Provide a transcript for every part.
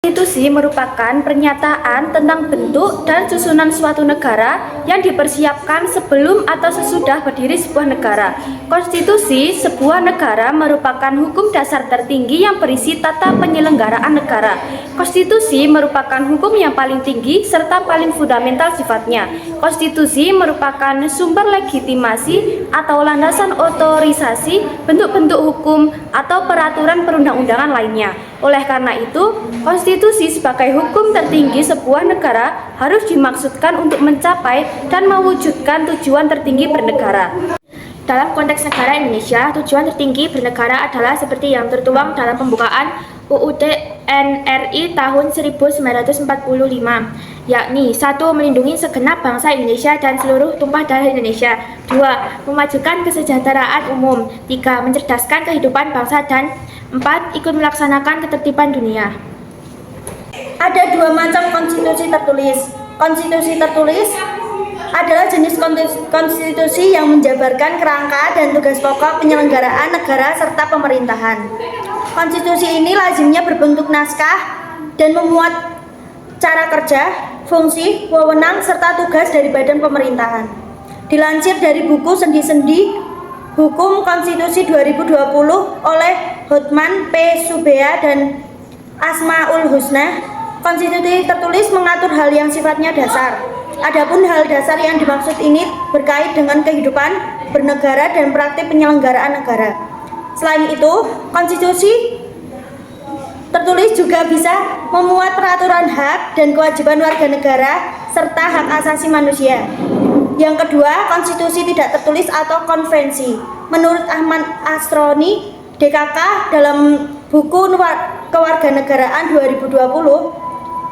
Konstitusi merupakan pernyataan tentang bentuk dan susunan suatu negara yang dipersiapkan sebelum atau sesudah berdiri sebuah negara. Konstitusi sebuah negara merupakan hukum dasar tertinggi yang berisi tata penyelenggaraan negara. Konstitusi merupakan hukum yang paling tinggi serta paling fundamental sifatnya. Konstitusi merupakan sumber legitimasi atau landasan otorisasi bentuk-bentuk hukum atau peraturan perundang-undangan lainnya. Oleh karena itu, konstitusi sebagai hukum tertinggi sebuah negara harus dimaksudkan untuk mencapai dan mewujudkan tujuan tertinggi bernegara. Dalam konteks negara Indonesia, tujuan tertinggi bernegara adalah seperti yang tertuang dalam pembukaan UUD NRI tahun 1945, yakni 1. Melindungi segenap bangsa Indonesia dan seluruh tumpah darah Indonesia. 2. Memajukan kesejahteraan umum. 3. Mencerdaskan kehidupan bangsa. Dan 4. Ikut melaksanakan ketertiban dunia. Ada dua macam konstitusi tertulis. Konstitusi tertulis adalah jenis konstitusi yang menjabarkan kerangka dan tugas pokok penyelenggaraan negara serta pemerintahan. Konstitusi ini lazimnya berbentuk naskah dan memuat cara kerja, fungsi, wewenang, serta tugas dari badan pemerintahan. Dilansir dari buku Sendi-sendi Hukum Konstitusi 2020 oleh Hotman P. Subea dan Asmaul Husna, konstitusi tertulis mengatur hal yang sifatnya dasar. Adapun hal dasar yang dimaksud ini berkait dengan kehidupan bernegara dan praktik penyelenggaraan negara. Selain itu, konstitusi tertulis juga bisa memuat peraturan hak dan kewajiban warga negara serta hak asasi manusia. Yang kedua, konstitusi tidak tertulis atau konvensi. Menurut Ahmad Asroni, DKK dalam buku Kewarganegaraan 2020,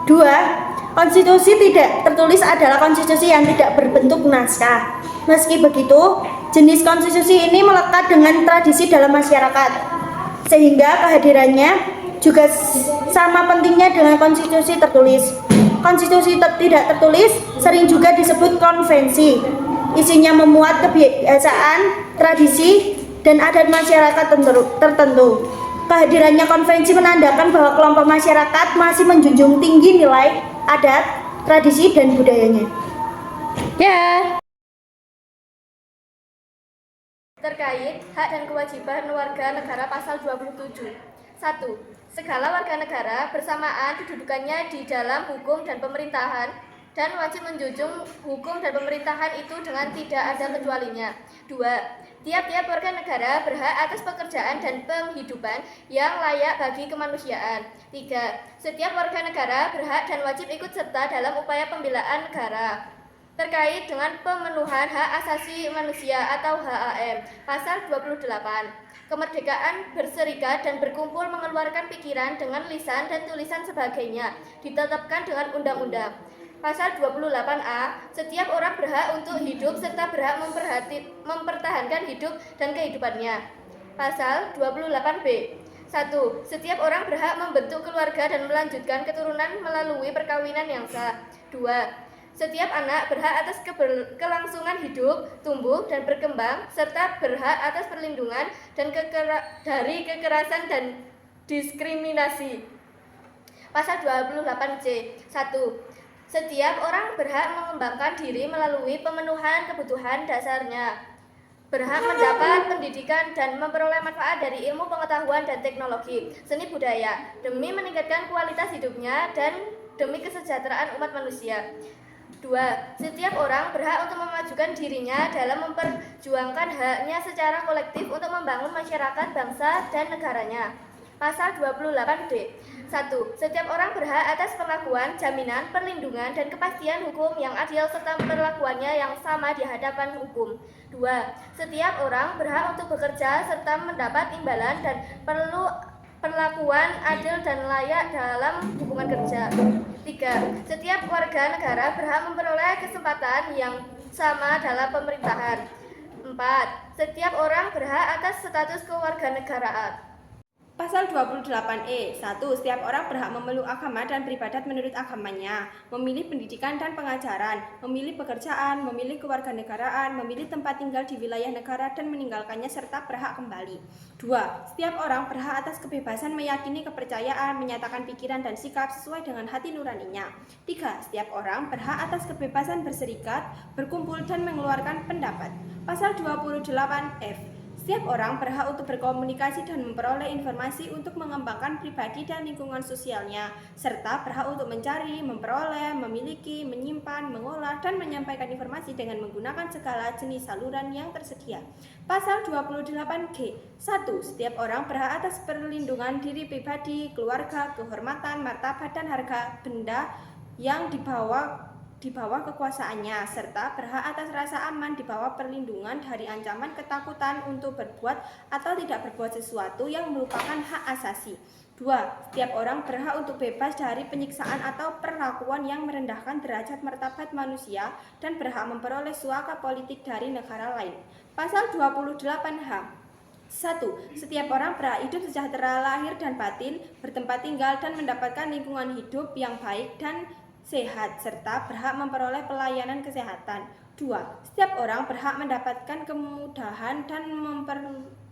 2. Konstitusi tidak tertulis adalah konstitusi yang tidak berbentuk naskah. Meski begitu, jenis konstitusi ini melekat dengan tradisi dalam masyarakat, sehingga kehadirannya juga sama pentingnya dengan konstitusi tertulis. Konstitusi tidak tertulis sering juga disebut konvensi. Isinya memuat kebiasaan, tradisi, dan adat masyarakat tertentu. Kehadirannya konvensi menandakan bahwa kelompok masyarakat masih menjunjung tinggi nilai, adat, tradisi, dan budayanya. Terkait hak dan kewajiban warga negara pasal 27. 1. Segala warga negara bersamaan kedudukannya di dalam hukum dan pemerintahan dan wajib menjunjung hukum dan pemerintahan itu dengan tidak ada kecualinya. 2. Tiap-tiap warga negara berhak atas pekerjaan dan penghidupan yang layak bagi kemanusiaan. 3. Setiap warga negara berhak dan wajib ikut serta dalam upaya pembelaan negara. Terkait dengan pemenuhan hak asasi manusia atau HAM, pasal 28. Kemerdekaan berserikat dan berkumpul, mengeluarkan pikiran dengan lisan dan tulisan sebagainya ditetapkan dengan undang-undang. Pasal 28A, setiap orang berhak untuk hidup serta berhak mempertahankan hidup dan kehidupannya. Pasal 28B. 1. Setiap orang berhak membentuk keluarga dan melanjutkan keturunan melalui perkawinan yang sah. 2. Setiap anak berhak atas kelangsungan hidup, tumbuh, dan berkembang, serta berhak atas perlindungan dan dari kekerasan dan diskriminasi. Pasal 28C. 1. Setiap orang berhak mengembangkan diri melalui pemenuhan kebutuhan dasarnya, berhak mendapat pendidikan dan memperoleh manfaat dari ilmu pengetahuan dan teknologi, seni budaya, demi meningkatkan kualitas hidupnya dan demi kesejahteraan umat manusia. 2. Setiap orang berhak untuk memajukan dirinya dalam memperjuangkan haknya secara kolektif untuk membangun masyarakat, bangsa, dan negaranya. Pasal 28D. 1. Setiap orang berhak atas perlakuan, jaminan, perlindungan, dan kepastian hukum yang adil serta perlakuannya yang sama di hadapan hukum. 2. Setiap orang berhak untuk bekerja serta mendapat imbalan dan perlakuan adil dan layak dalam hubungan kerja. 3. Setiap warga negara berhak memperoleh kesempatan yang sama dalam pemerintahan. 4. Setiap orang berhak atas status kewarganegaraan. Pasal 28E. 1. Setiap orang berhak memeluk agama dan beribadat menurut agamanya, memilih pendidikan dan pengajaran, memilih pekerjaan, memilih kewarganegaraan, memilih tempat tinggal di wilayah negara dan meninggalkannya serta berhak kembali. 2. Setiap orang berhak atas kebebasan meyakini kepercayaan, menyatakan pikiran dan sikap sesuai dengan hati nuraninya. 3. Setiap orang berhak atas kebebasan berserikat, berkumpul dan mengeluarkan pendapat. Pasal 28F. Setiap orang berhak untuk berkomunikasi dan memperoleh informasi untuk mengembangkan pribadi dan lingkungan sosialnya, serta berhak untuk mencari, memperoleh, memiliki, menyimpan, mengolah, dan menyampaikan informasi dengan menggunakan segala jenis saluran yang tersedia. Pasal 28G. 1. Setiap orang berhak atas perlindungan diri pribadi, keluarga, kehormatan, martabat, dan harga benda yang di bawah kekuasaannya, serta berhak atas rasa aman di bawah perlindungan dari ancaman ketakutan untuk berbuat atau tidak berbuat sesuatu yang merupakan hak asasi. 2. Setiap orang berhak untuk bebas dari penyiksaan atau perlakuan yang merendahkan derajat martabat manusia dan berhak memperoleh suaka politik dari negara lain. Pasal 28H. 1. Setiap orang berhak hidup sejahtera lahir dan batin, bertempat tinggal dan mendapatkan lingkungan hidup yang baik dan sehat, serta berhak memperoleh pelayanan kesehatan. 2. Setiap orang berhak mendapatkan kemudahan dan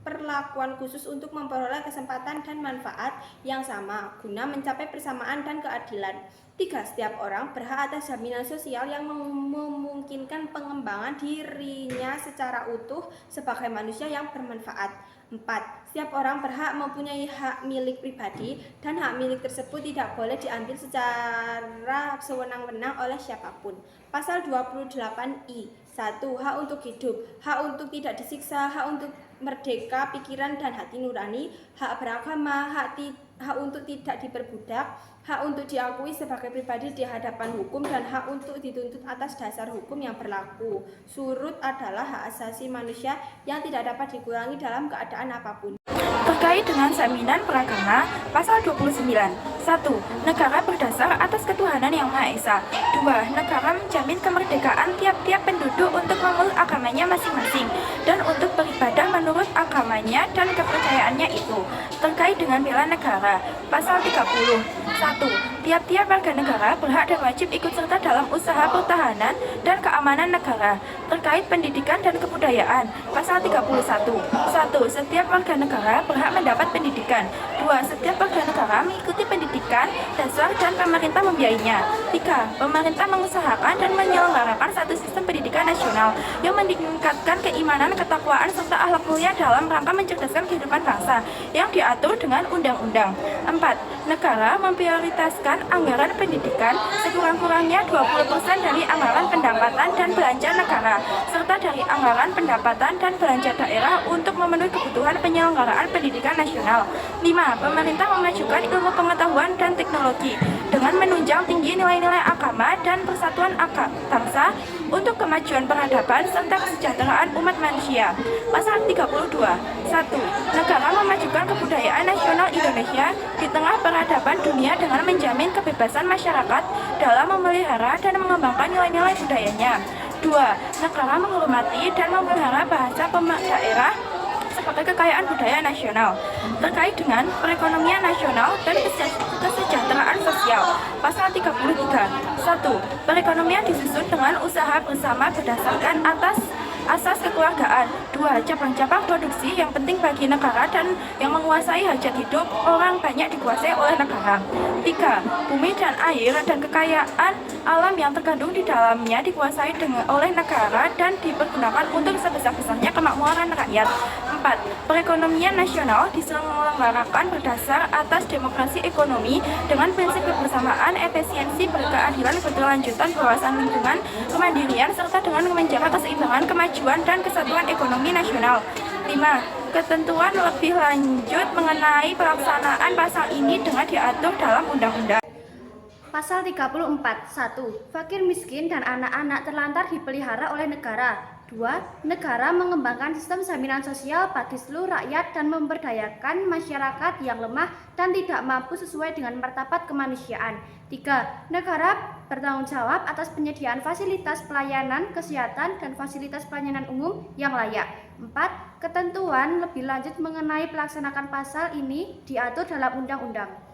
perlakuan khusus untuk memperoleh kesempatan dan manfaat yang sama guna mencapai persamaan dan keadilan. 3. Setiap orang berhak atas jaminan sosial yang memungkinkan pengembangan dirinya secara utuh sebagai manusia yang bermanfaat. 4. Setiap orang berhak mempunyai hak milik pribadi dan hak milik tersebut tidak boleh diambil secara sewenang-wenang oleh siapapun. Pasal 28I. 1. Hak untuk hidup, hak untuk tidak disiksa, hak untuk merdeka pikiran dan hati nurani, hak beragama, hak untuk tidak diperbudak, hak untuk diakui sebagai pribadi di hadapan hukum, dan hak untuk dituntut atas dasar hukum yang berlaku. Surut adalah hak asasi manusia yang tidak dapat dikurangi dalam keadaan apapun. Terkait dengan jaminan beragama, pasal 29. 1. Negara berdasar atas ketuhanan yang Maha Esa. 2. Negara menjamin kemerdekaan tiap-tiap penduduk untuk memeluk agamanya masing-masing dan untuk beribadah menurut agamanya dan kepercayaannya itu. Terkait dengan bela negara, pasal 30. 1. Tiap-tiap warga negara berhak dan wajib ikut serta dalam usaha pertahanan dan keamanan negara. Terkait pendidikan dan kebudayaan, pasal 31. 1. Setiap warga negara berhak mendapat pendidikan. 2. Setiap warga negara mengikuti pendidikan dasar dan pemerintah membiayainya. 3. Pemerintah mengusahakan dan menyelenggarakan satu sistem pendidikan nasional yang meningkatkan keimanan, ketakwaan, serta akhlak mulia dalam rangka mencerdaskan kehidupan bangsa yang diatur dengan undang-undang. 4. Negara memprioritaskan anggaran pendidikan sekurang-kurangnya 20% dari anggaran pendapatan dan belanja negara, serta dari anggaran pendapatan dan belanja daerah untuk memenuhi kebutuhan penyelenggaraan pendidikan nasional. 5. Pemerintah memajukan ilmu pengetahuan dan teknologi dengan menunjang tinggi nilai-nilai agama dan persatuan bangsa untuk kemajuan peradaban serta kesejahteraan umat manusia. Pasal 32. 1. Negara memajukan kebudayaan nasional Indonesia di tengah peradaban dunia dengan menjamin kebebasan masyarakat dalam memelihara dan mengembangkan nilai-nilai budayanya. 2. Negara menghormati dan memelihara bahasa daerah sebagai kekayaan budaya nasional. Terkait dengan perekonomian nasional dan kesejahteraan sosial, pasal 33. 1. Perekonomian disusun dengan usaha bersama berdasarkan asas kekeluargaan. 2. Cabang-cabang produksi yang penting bagi negara dan yang menguasai hajat hidup orang banyak dikuasai oleh negara. 3. Bumi dan air dan kekayaan alam yang terkandung di dalamnya dikuasai oleh negara dan dipergunakan untuk sebesar-besarnya kemakmuran rakyat. 4. Perekonomian nasional diselenggarakan berdasar atas demokrasi ekonomi dengan prinsip kebersamaan, efisiensi, berkeadilan, berkelanjutan, kewawasan lingkungan, kemandirian, serta dengan menjaga keseimbangan, kemajuan, dan kesatuan ekonomi nasional. 5. Ketentuan lebih lanjut mengenai pelaksanaan pasal ini dengan diatur dalam undang-undang. Pasal 34. 1. Fakir miskin dan anak-anak terlantar dipelihara oleh negara. 2. Negara mengembangkan sistem jaminan sosial bagi seluruh rakyat dan memberdayakan masyarakat yang lemah dan tidak mampu sesuai dengan martabat kemanusiaan. 3. Negara bertanggung jawab atas penyediaan fasilitas pelayanan kesehatan dan fasilitas pelayanan umum yang layak. 4. Ketentuan lebih lanjut mengenai pelaksanaan pasal ini diatur dalam undang-undang.